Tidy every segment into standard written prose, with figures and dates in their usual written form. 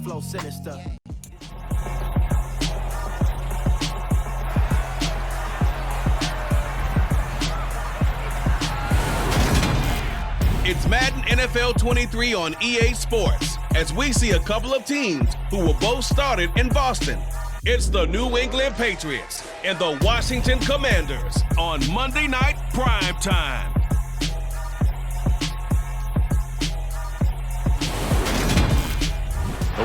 flow sinister. It's Madden NFL 23 on EA Sports, as we see a couple of teams who were both started in Boston. It's the New England Patriots and the Washington Commanders on Monday Night Prime Time.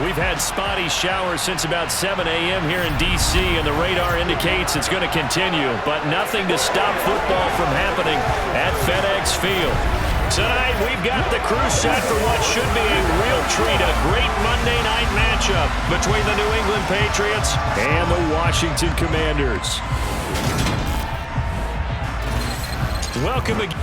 We've had spotty showers since about 7 a.m. here in D.C., and the radar indicates it's going to continue, but nothing to stop football from happening at FedEx Field. Tonight, we've got the crew set for what should be a real treat, a great Monday night matchup between the New England Patriots and the Washington Commanders. Welcome again.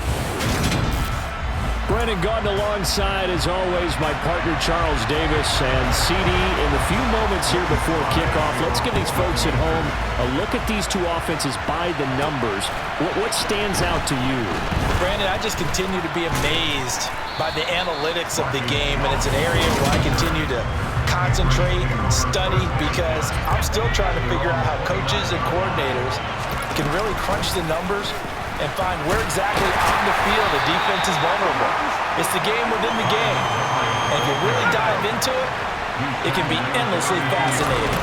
Brennan Gaudin alongside, as always, my partner Charles Davis. And CD, in the few moments here before kickoff, let's give these folks at home a look at these two offenses by the numbers. What stands out to you? Brandon, I just continue to be amazed by the analytics of the game, and it's an area where I continue to concentrate and study because I'm still trying to figure out how coaches and coordinators can really crunch the numbers and find where exactly on the field the defense is vulnerable. It's the game within the game. And if you really dive into it, it can be endlessly fascinating.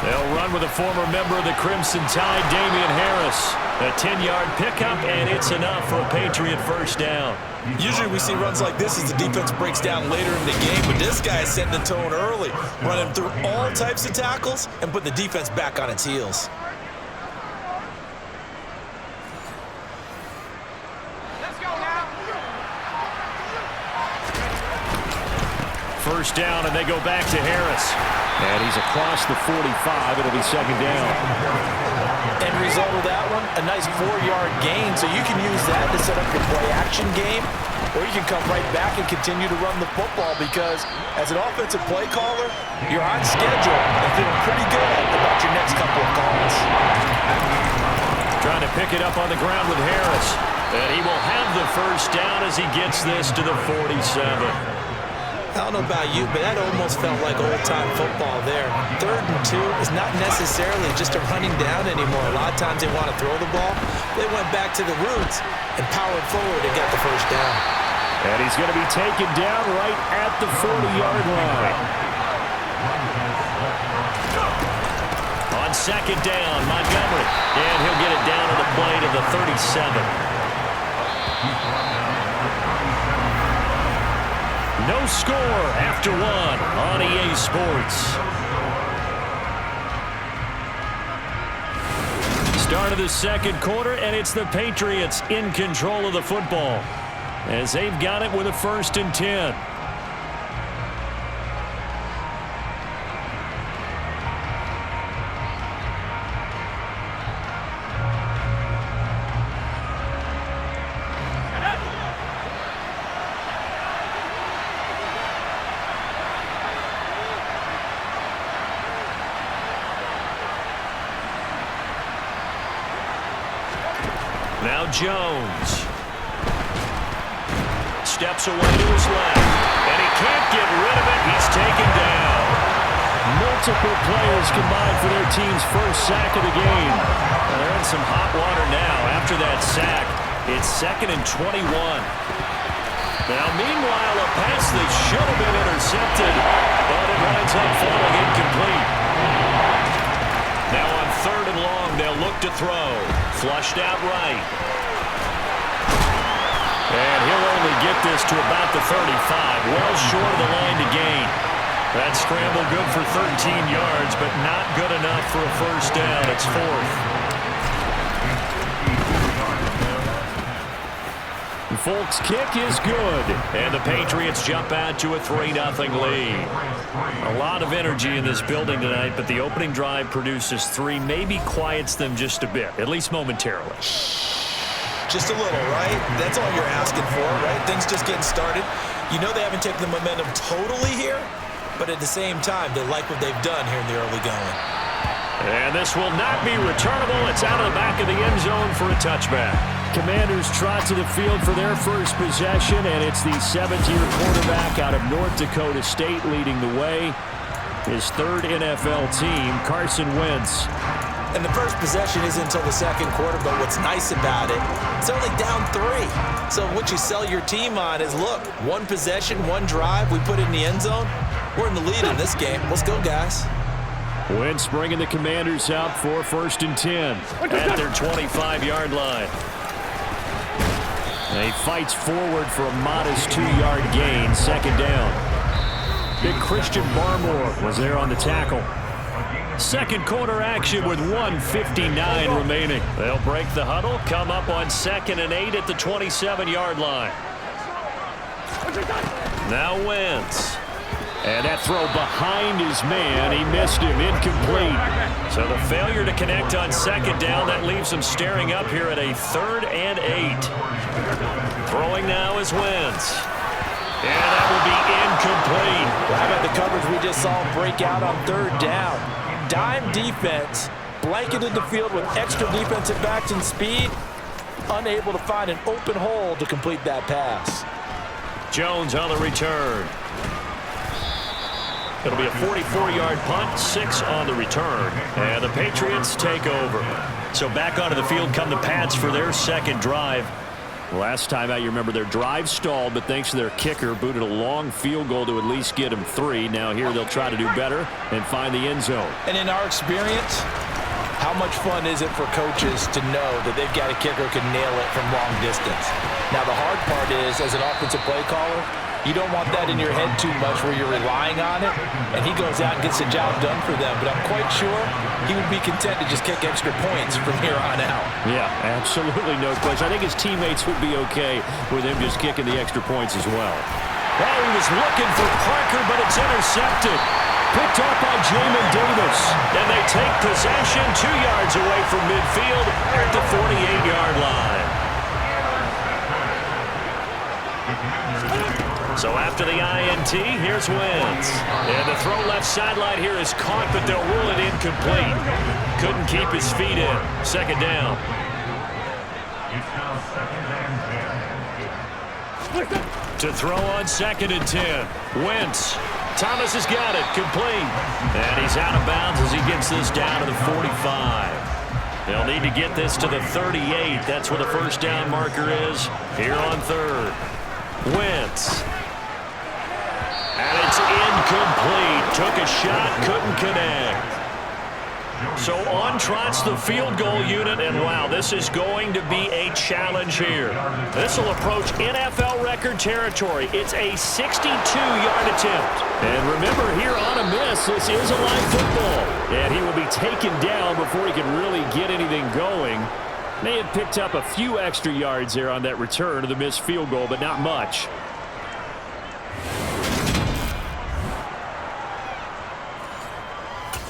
They'll run with a former member of the Crimson Tide, Damian Harris. A 10-yard pickup, and it's enough for a Patriot first down. Usually we see runs like this as the defense breaks down later in the game, but this guy is setting the tone early, running through all types of tackles and put the defense back on its heels. First down, and they go back to Harris. And he's across the 45. It'll be second down. End result of that one, a nice 4-yard gain, so you can use that to set up your play-action game, or you can come right back and continue to run the football because, as an offensive play caller, you're on schedule and feeling pretty good about your next couple of calls. Trying to pick it up on the ground with Harris. And he will have the first down as he gets this to the 47. I don't know about you, but that almost felt like old-time football there. 3rd and 2 is not necessarily just a running down anymore. A lot of times they want to throw the ball. They went back to the roots and powered forward and got the first down. And he's going to be taken down right at the 40-yard line. On second down, Montgomery. And he'll get it down to the play to the 37. No score after one on EA Sports. Start of the second quarter, and it's the Patriots in control of the football as they've got it with a 1st and 10. Now Jones steps away to his left, and he can't get rid of it. He's taken down. Multiple players combined for their team's first sack of the game. Well, they're in some hot water now after that sack. It's 2nd and 21. Now, meanwhile, a pass that should have been intercepted, but it winds up falling incomplete. Now on 3rd and long, they'll look to throw. Flushed out right. And he'll only get this to about the 35, well short of the line to gain. That scramble good for 13 yards, but not good enough for a first down. It's 4th. Folks, kick is good. And the Patriots jump out to a 3-0 lead. A lot of energy in this building tonight, but the opening drive produces 3, maybe quiets them just a bit, at least momentarily. Just a little, right? That's all you're asking for, right? Things just getting started. You know they haven't taken the momentum totally here, but at the same time, they like what they've done here in the early going. And this will not be returnable. It's out of the back of the end zone for a touchback. Commanders trot to the field for their first possession, and it's the seventh-year quarterback out of North Dakota State leading the way. His third NFL team, Carson Wentz. And the first possession isn't until the second quarter, but what's nice about it, it's only down 3. So what you sell your team on is, look, one possession, one drive, we put it in the end zone. We're in the lead in this game. Let's go, guys. Wentz bringing the Commanders out for 1st and 10 at their 25-yard line. And he fights forward for a modest 2-yard gain, 2nd down. Big Christian Barmore was there on the tackle. Second quarter action with 1:59 remaining. They'll break the huddle, come up on 2nd and 8 at the 27-yard line. Now Wentz. And that throw behind his man, he missed him, incomplete. So the failure to connect on 2nd down, that leaves him staring up here at a 3rd and 8. Throwing now is Wentz. And that will be incomplete. Well, how about the coverage we just saw break out on 3rd down? Dime defense, blanketed the field with extra defensive backs and speed, unable to find an open hole to complete that pass. Jones on the return. It'll be a 44-yard punt, 6 on the return, and the Patriots take over. So back onto the field come the Pats for their second drive. Last time out, you remember their drive stalled, but thanks to their kicker, booted a long field goal to at least get them 3. Now here they'll try to do better and find the end zone. And in our experience, how much fun is it for coaches to know that they've got a kicker who can nail it from long distance? Now the hard part is, as an offensive play caller, you don't want that in your head too much where you're relying on it, and he goes out and gets the job done for them. But I'm quite sure he would be content to just kick extra points from here on out. Yeah, absolutely no question. I think his teammates would be okay with him just kicking the extra points as well. Well, he was looking for Parker, but it's intercepted. Picked up by Jamin Davis. And they take possession 2 yards away from midfield at the 48-yard line. So after the INT, here's Wentz. And the throw left sideline here is caught, but they'll rule it incomplete. Couldn't keep his feet in. 2nd down. To throw on 2nd and 10. Wentz. Thomas has got it. Complete. And he's out of bounds as he gets this down to the 45. They'll need to get this to the 38. That's where the first down marker is here on 3rd. Wentz. And it's incomplete. Took a shot, couldn't connect. So on trots the field goal unit, and wow, this is going to be a challenge here. This will approach NFL record territory. It's a 62-yard attempt. And remember, here on a miss, this is a live football. And he will be taken down before he can really get anything going. May have picked up a few extra yards there on that return of the missed field goal, but not much.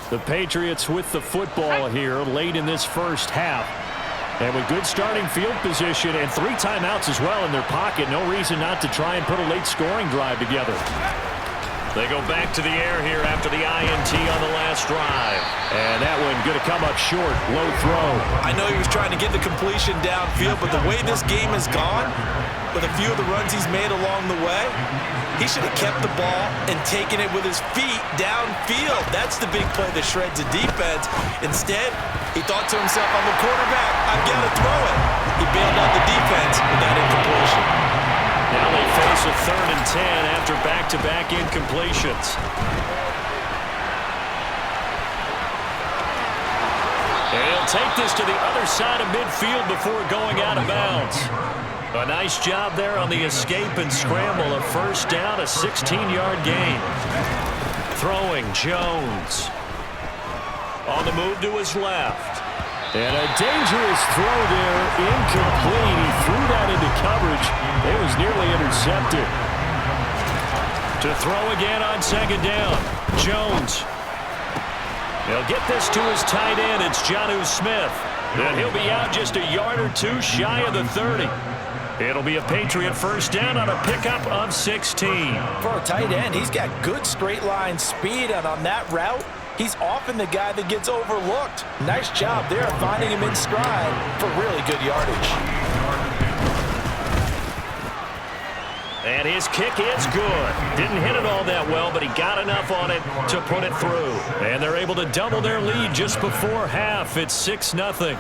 The Patriots with the football here late in this first half. And with good starting field position and 3 timeouts as well in their pocket, no reason not to try and put a late scoring drive together. They go back to the air here after the INT on the last drive. And that one going to come up short. Low throw. I know he was trying to get the completion downfield, but the way this game has gone, with a few of the runs he's made along the way, he should have kept the ball and taken it with his feet downfield. That's the big play that shreds a defense. Instead, he thought to himself, I'm a quarterback, I've got to throw it. He bailed out the defense with that incompletion. Now they face a 3rd and 10 after back-to-back incompletions. And he'll take this to the other side of midfield before going out of bounds. A nice job there on the escape and scramble. A first down, a 16-yard gain. Throwing Jones. On the move to his left. And a dangerous throw there, incomplete. He threw that into coverage. It was nearly intercepted. To throw again on 2nd down. Jones. He'll get this to his tight end. It's Jonnu Smith. And he'll be out just a yard or 2 shy of the 30. It'll be a Patriot first down on a pickup of 16. For a tight end, he's got good straight line speed, and on that route, he's often the guy that gets overlooked. Nice job there finding him in stride for really good yardage. And his kick is good. Didn't hit it all that well, but he got enough on it to put it through. And they're able to double their lead just before half. It's 6-0.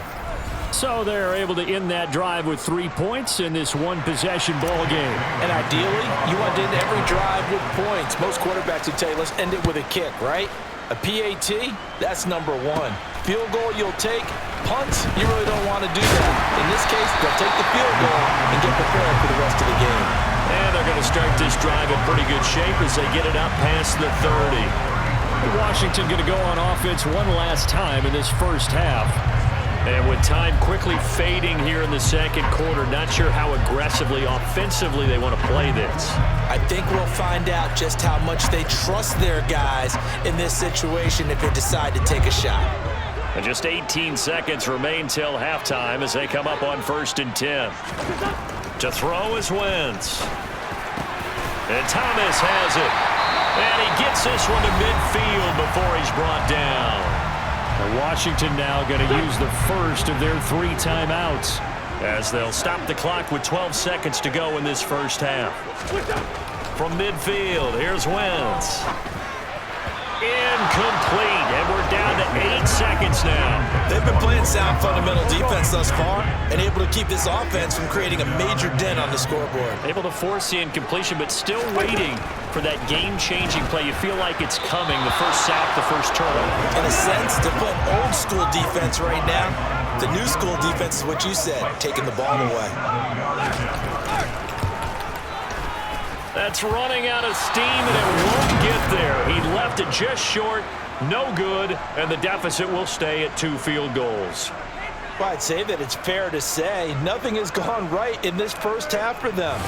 So they're able to end that drive with 3 points in this one-possession ball game. And ideally, you want to end every drive with points. Most quarterbacks would tell you, let's end it with a kick, right? A PAT, that's number one. Field goal you'll take. Punts, you really don't want to do that. In this case, they'll take the field goal and get prepared for the rest of the game. And they're going to start this drive in pretty good shape as they get it up past the 30. Washington going to go on offense one last time in this first half. And with time quickly fading here in the second quarter, not sure how aggressively, offensively they want to play this. I think we'll find out just how much they trust their guys in this situation if they decide to take a shot. And just 18 seconds remain till halftime as they come up on 1st and 10. To throw is Wentz. And Thomas has it. And he gets this one to midfield before he's brought down. And Washington now going to use the first of their 3 timeouts as they'll stop the clock with 12 seconds to go in this first half. From midfield, here's Wentz. Incomplete, and we're down to 8 seconds now. They've been playing sound fundamental defense thus far and able to keep this offense from creating a major dent on the scoreboard. Able to force the incompletion, but still waiting for that game-changing play. You feel like it's coming, the first sack, the first turnover. In a sense, they're playing old-school defense right now. The new-school defense is what you said, taking the ball away. That's running out of steam, and it won't get there. He left it just short, no good, and the deficit will stay at 2 field goals. Well, I'd say that it's fair to say nothing has gone right in this first half for them.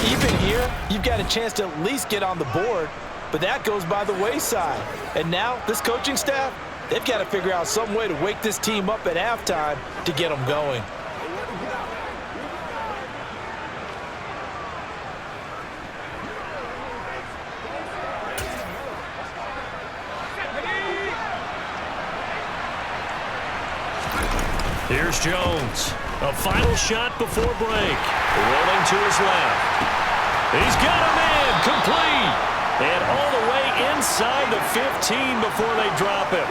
Even here, you've got a chance to at least get on the board, but that goes by the wayside. And now, this coaching staff, they've got to figure out some way to wake this team up at halftime to get them going. Here's Jones. A final shot before break. Rolling to his left. He's got him in. Complete. And all the way inside the 15 before they drop him.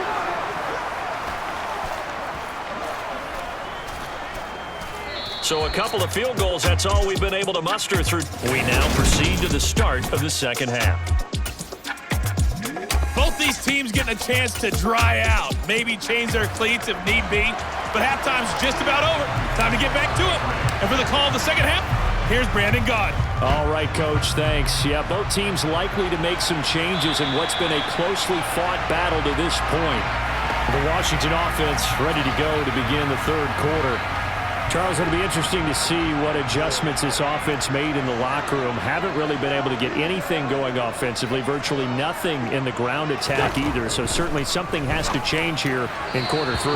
So a couple of field goals, that's all we've been able to muster through. We now proceed to the start of the second half. Both these teams getting a chance to dry out, maybe change their cleats if need be. But halftime's just about over. Time to get back to it. And for the call of the second half, here's Brandon Gaud. All right, Coach, thanks. Yeah, both teams likely to make some changes in what's been a closely fought battle to this point. The Washington offense ready to go to begin the third quarter. Charles, it'll be interesting to see what adjustments this offense made in the locker room. Haven't really been able to get anything going offensively, virtually nothing in the ground attack either. So certainly something has to change here in quarter 3.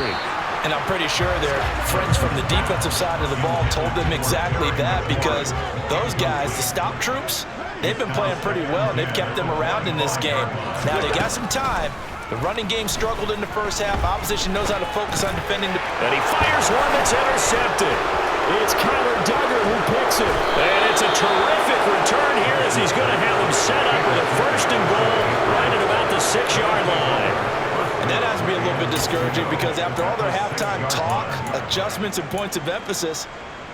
And I'm pretty sure their friends from the defensive side of the ball told them exactly that, because those guys, the stop troops, they've been playing pretty well, and they've kept them around in this game. Now, they got some time. The running game struggled in the first half. Opposition knows how to focus on defending. And he fires one that's intercepted. It's Kyler Duggar who picks it. And it's a terrific return here as he's going to have them set up with a 1st and goal right at about the 6-yard line. And that has to be a little bit discouraging, because after all their halftime talk, adjustments, and points of emphasis,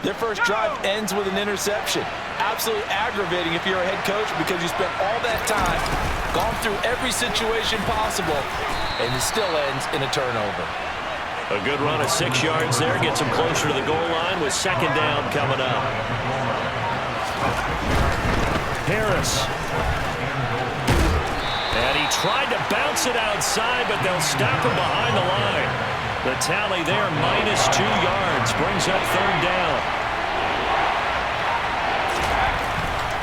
their first drive ends with an interception. Absolutely aggravating if you're a head coach, because you spent all that time, gone through every situation possible, and it still ends in a turnover. A good run of 6 yards there gets them closer to the goal line with 2nd down coming up. Harris. And he tried to bounce it outside, but they'll stop him behind the line. The tally there, -2 yards, brings up 3rd down.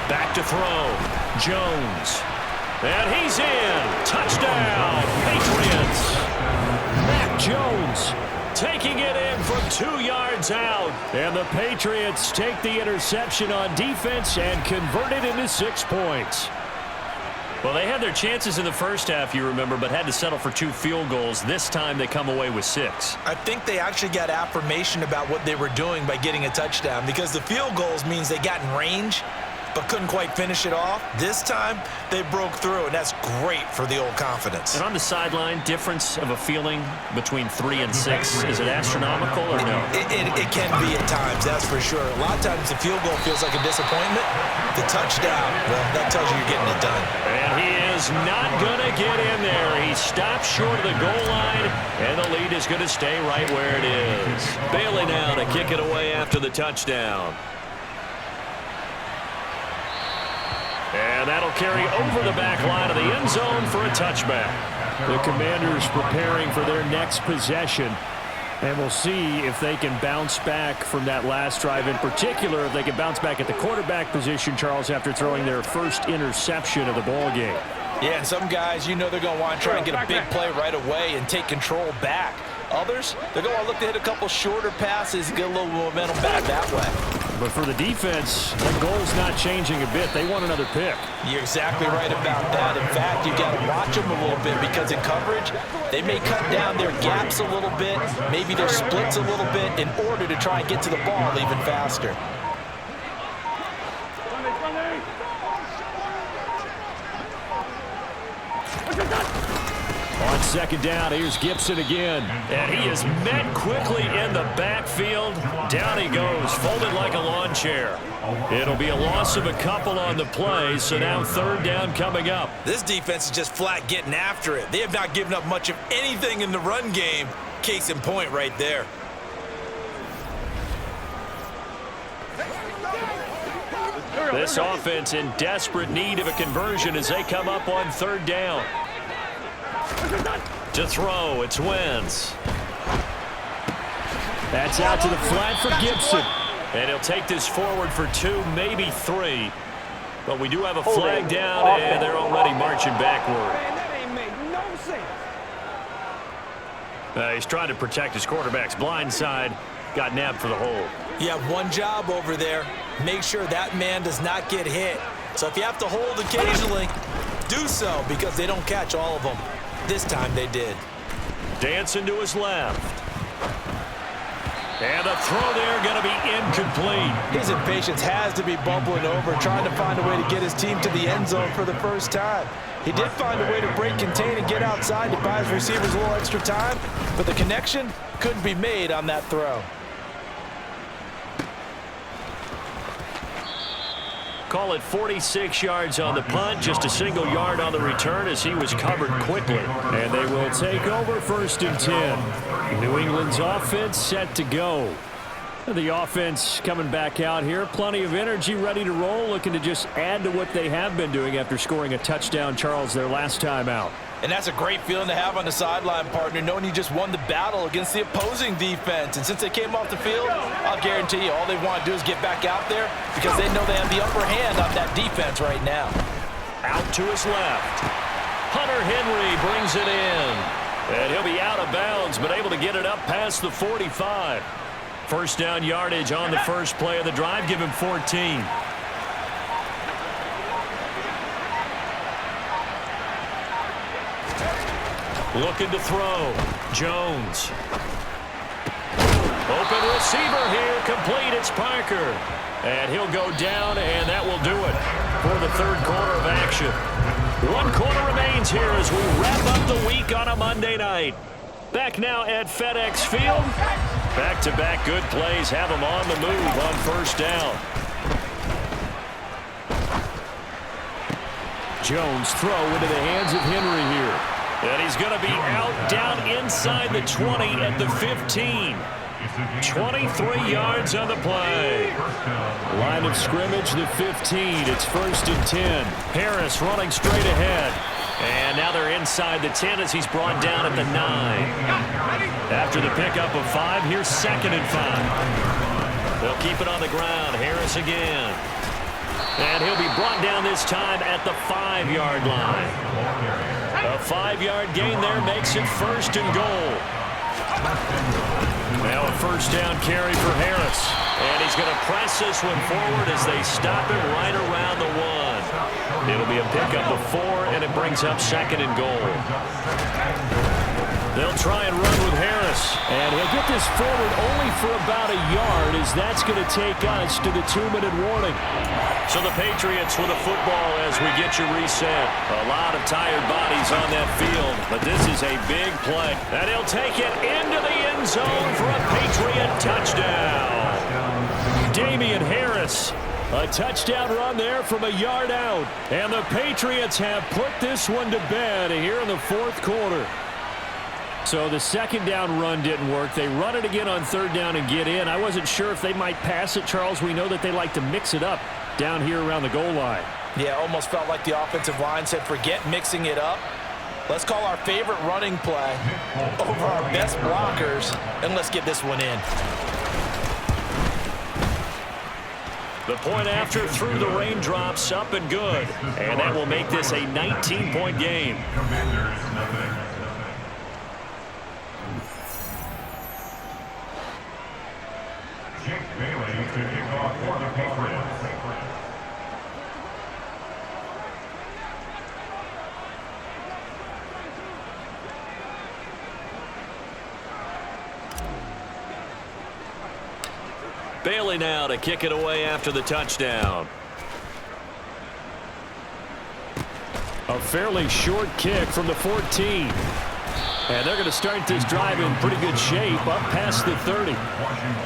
Back to throw. Jones. And he's in. Touchdown, Patriots. Mac Jones taking it in from 2 yards out. And the Patriots take the interception on defense and convert it into 6 points. Well, they had their chances in the first half, you remember, but had to settle for 2 field goals. This time they come away with 6. I think they actually got affirmation about what they were doing by getting a touchdown, because the field goals means they got in range. but couldn't quite finish it off. This time, they broke through, and that's great for the old confidence. And on the sideline, difference of a feeling between 3 and 6, is it astronomical or no? It can be at times, that's for sure. A lot of times the field goal feels like a disappointment. The touchdown, well, that tells you you're getting it done. And he is not going to get in there. He stops short of the goal line, and the lead is going to stay right where it is. Bailey now to kick it away after the touchdown. And that'll carry over the back line of the end zone for a touchback. The Commanders preparing for their next possession. And we'll see if they can bounce back from that last drive. In particular, if they can bounce back at the quarterback position, Charles, after throwing their first interception of the ball game. Yeah, and some guys, you know they're going to want to try and get a big play right away and take control back. Others, they're going to look to hit a couple shorter passes and get a little momentum back that way. But for the defense, the goal's not changing a bit. They want another pick. You're exactly right about that. In fact, you got to watch them a little bit because in coverage, they may cut down their gaps a little bit, maybe their splits a little bit in order to try and get to the ball even faster. On second down, here's Gibson again. And he is met quickly in the backfield. Down he goes, folded like a lawn chair. It'll be a loss of a couple on the play, so now third down coming up. This defense is just flat getting after it. They have not given up much of anything in the run game. Case in point right there. This offense in desperate need of a conversion as they come up on third down. To throw, it's Wentz. That's out to the flat for Gibson. And he'll take this forward for 2, maybe 3. But we do have a flag down, and they're already marching backward. He's trying to protect his quarterback's blind side. Got nabbed for the hold. You have one job over there. Make sure that man does not get hit. So if you have to hold occasionally, do so because they don't catch all of them. This time they did. Dancing to his left. And the throw there going to be incomplete. His impatience has to be bubbling over, trying to find a way to get his team to the end zone for the first time. He did find a way to break contain and get outside to buy his receivers a little extra time, but the connection couldn't be made on that throw. Call it 46 yards on the punt, just a single yard on the return as he was covered quickly. And they will take over first and 10. New England's offense set to go. The offense coming back out here. Plenty of energy, ready to roll, looking to just add to what they have been doing after scoring a touchdown, Charles, their last time out. And that's a great feeling to have on the sideline, partner, knowing you just won the battle against the opposing defense. And since they came off the field, I'll guarantee you all they want to do is get back out there because they know they have the upper hand on that defense right now. Out to his left. Hunter Henry brings it in. And he'll be out of bounds, but able to get it up past the 45. First down yardage on the first play of the drive. Give him 14. Looking to throw. Jones. Open receiver here. Complete. It's Parker. And he'll go down, and that will do it for the third quarter of action. 1 quarter remains here as we wrap up the week on a Monday night. Back now at FedEx Field. Back-to-back good plays have him on the move on first down. Jones throw into the hands of Henry here. And he's going to be out down inside the 20 at the 15. 23 yards on the play. Line of scrimmage, the 15. It's first and 10. Harris running straight ahead. And now they're inside the 10 as he's brought down at the 9. After the pickup of 5, here's second and 5. They'll keep it on the ground. Harris again. And he'll be brought down this time at the 5-yard line. A 5-yard gain there makes it first and goal. Now a first down carry for Harris. And he's going to press this one forward as they stop him right around the 1. It'll be a pickup of 4, and it brings up second and goal. They'll try and run with Harris. And he'll get this forward only for about a yard as that's going to take us to the 2-minute warning. So the Patriots with a football as we get you reset. A lot of tired bodies on that field, but this is a big play. And he'll take it into the end zone for a Patriot touchdown. Damian Harris, a touchdown run there from a yard out. And the Patriots have put this one to bed here in the fourth quarter. So the second down run didn't work. They run it again on third down and get in. I wasn't sure if they might pass it, Charles. We know that they like to mix it up down here around the goal line. Yeah, almost felt like the offensive line said, forget mixing it up. Let's call our favorite running play over our best blockers, and let's get this one in. The point after through the raindrops, up and good. And that will make this a 19-point game. Bailey now to kick it away after the touchdown. A fairly short kick from the 14. And they're going to start this drive in pretty good shape up past the 30.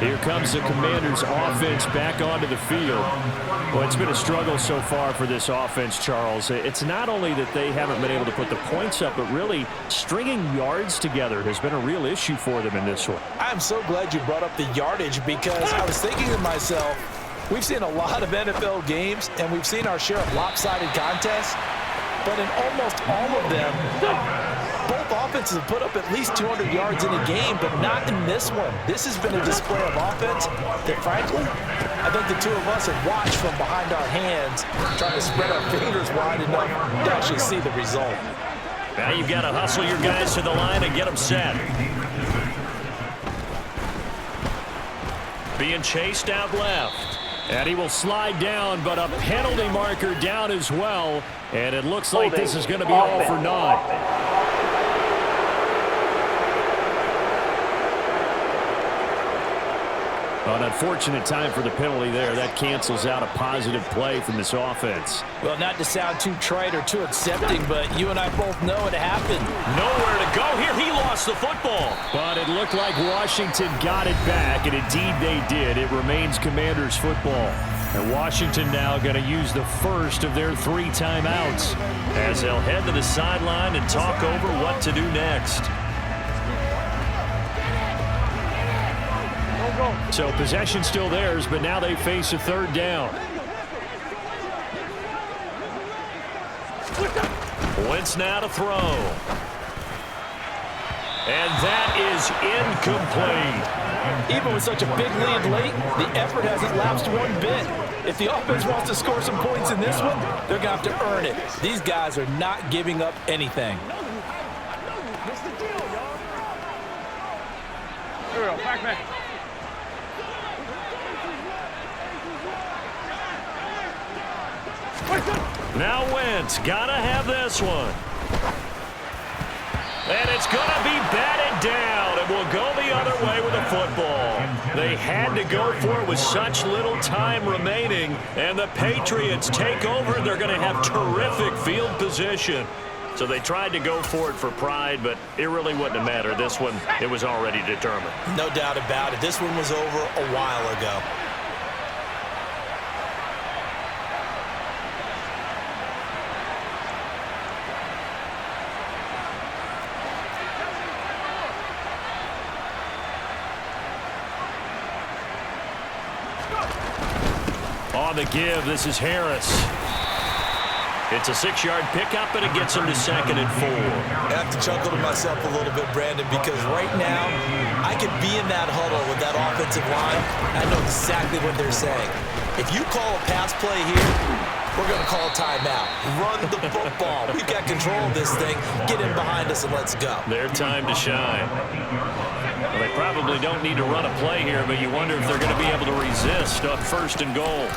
Here comes the Commanders' offense back onto the field. Well, it's been a struggle so far for this offense, Charles. It's not only that they haven't been able to put the points up, but really stringing yards together has been a real issue for them in this one. I'm so glad you brought up the yardage because I was thinking to myself, we've seen a lot of NFL games and we've seen our share of lopsided contests, but in almost all of them, both offenses have put up at least 200 yards in a game, but not in this one. This has been a display of offense that, frankly, I think the two of us have watched from behind our hands, trying to spread our fingers wide enough to actually see the result. Now you've got to hustle your guys to the line and get them set. Being chased out left. And he will slide down, but a penalty marker down as well. And it looks like this is going to be all for naught. An unfortunate time for the penalty there. That cancels out a positive play from this offense. Well, not to sound too trite or too accepting, but you and I both know it happened. Nowhere to go here. He lost the football. But it looked like Washington got it back, and indeed they did. It remains Commanders football. And Washington now going to use the first of their 3 timeouts as they'll head to the sideline and talk over what to do next. So possession still theirs, but now they face a third down. Wentz now to throw. And that is incomplete. Even with such a big lead late, the effort hasn't lapsed one bit. If the offense wants to score some points in this one, they're going to have to earn it. These guys are not giving up anything. Here we go, back. Now Wentz gotta have this one. And it's gonna be batted down, and will go the other way with the football. They had to go for it with such little time remaining, and the Patriots take over. They're gonna have terrific field position. So they tried to go for it for pride, but it really wouldn't have mattered. This one, it was already determined. No doubt about it. This one was over a while ago. On the give, this is Harris. It's a 6-yard pickup, and it gets him to 2nd and 4. I have to chuckle to myself a little bit, Brandon, because right now I could be in that huddle with that offensive line. I know exactly what they're saying. If you call a pass play here, we're going to call a timeout. Run the football. We've got control of this thing. Get in behind us and let's go. Their time to shine. Well, they probably don't need to run a play here, but you wonder if they're going to be able to resist on 1st and goal.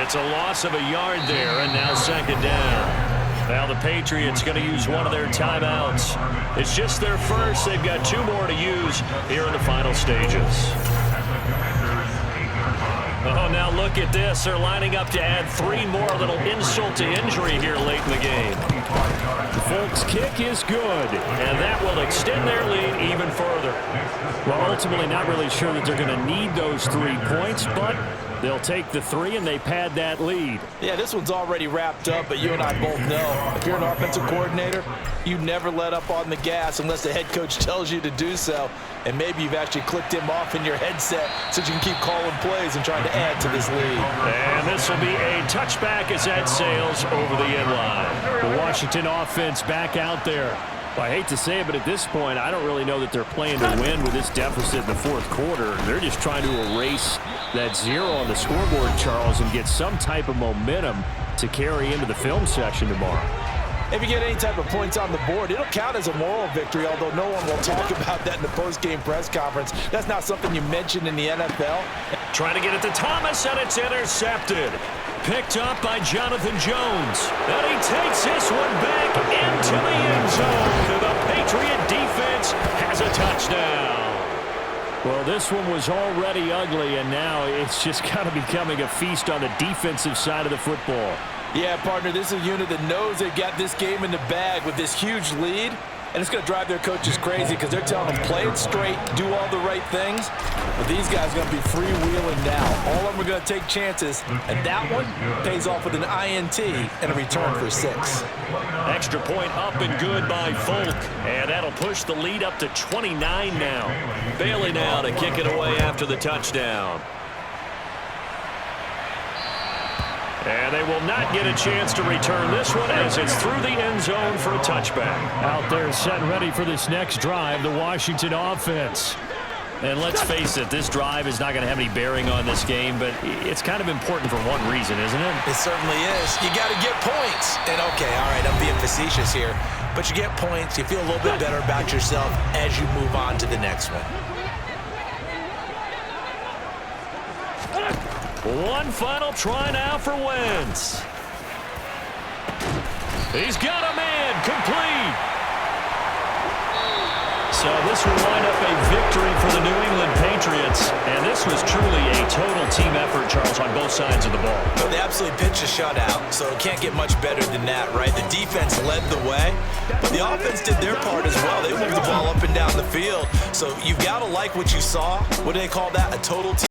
It's a loss of a yard there, and now 2nd down. Now the Patriots going to use one of their timeouts. It's just their first. They've got 2 more to use here in the final stages. Oh, now look at this. They're lining up to add 3 more, a little insult to injury here late in the game. The Folks kick is good, and that will extend their lead even further. Well, ultimately not really sure that they're going to need those 3 points, but they'll take the 3 and they pad that lead. Yeah, this one's already wrapped up, but you and I both know if you're an offensive coordinator, you never let up on the gas unless the head coach tells you to do so. And maybe you've actually clicked him off in your headset so you can keep calling plays and trying to add to this lead. And this will be a touchback as that sails over the end line. The Washington offense back out there. Well, I hate to say it, but at this point, I don't really know that they're playing to win with this deficit in the fourth quarter. They're just trying to erase that 0 on the scoreboard, Charles, and get some type of momentum to carry into the film section tomorrow. If you get any type of points on the board, it'll count as a moral victory, although no one will talk about that in the post-game press conference. That's not something you mentioned in the NFL. Trying to get it to Thomas, and it's intercepted. Picked up by Jonathan Jones. And he takes this one back into the end zone. The Patriot defense has a touchdown. Well, this one was already ugly, and now it's just kind of becoming a feast on the defensive side of the football. Yeah, partner, this is a unit that knows they got this game in the bag with this huge lead, and it's going to drive their coaches crazy because they're telling them play it straight, do all the right things. But these guys are going to be freewheeling now. All of them are going to take chances, and that one pays off with an INT and a return for 6. Extra point up and good by Folk, and that'll push the lead up to 29 now. Bailey now to kick it away after the touchdown. And they will not get a chance to return this one as it's through the end zone for a touchback. Out there set ready for this next drive, the Washington offense. And let's face it, this drive is not going to have any bearing on this game, but it's kind of important for one reason, isn't it? It certainly is. You got to get points. And, okay, all right, I'm being facetious here, but you get points, you feel a little bit better about yourself as you move on to the next one. One final try now for Wentz. He's got a man complete. So this will wind up a victory for the New England Patriots. And this was truly a total team effort, Charles, on both sides of the ball. Well, they absolutely pitched a shutout, so it can't get much better than that, right? The defense led the way, but the offense did their part as well. They moved the ball up and down the field. So you've got to like what you saw. What do they call that? A total team.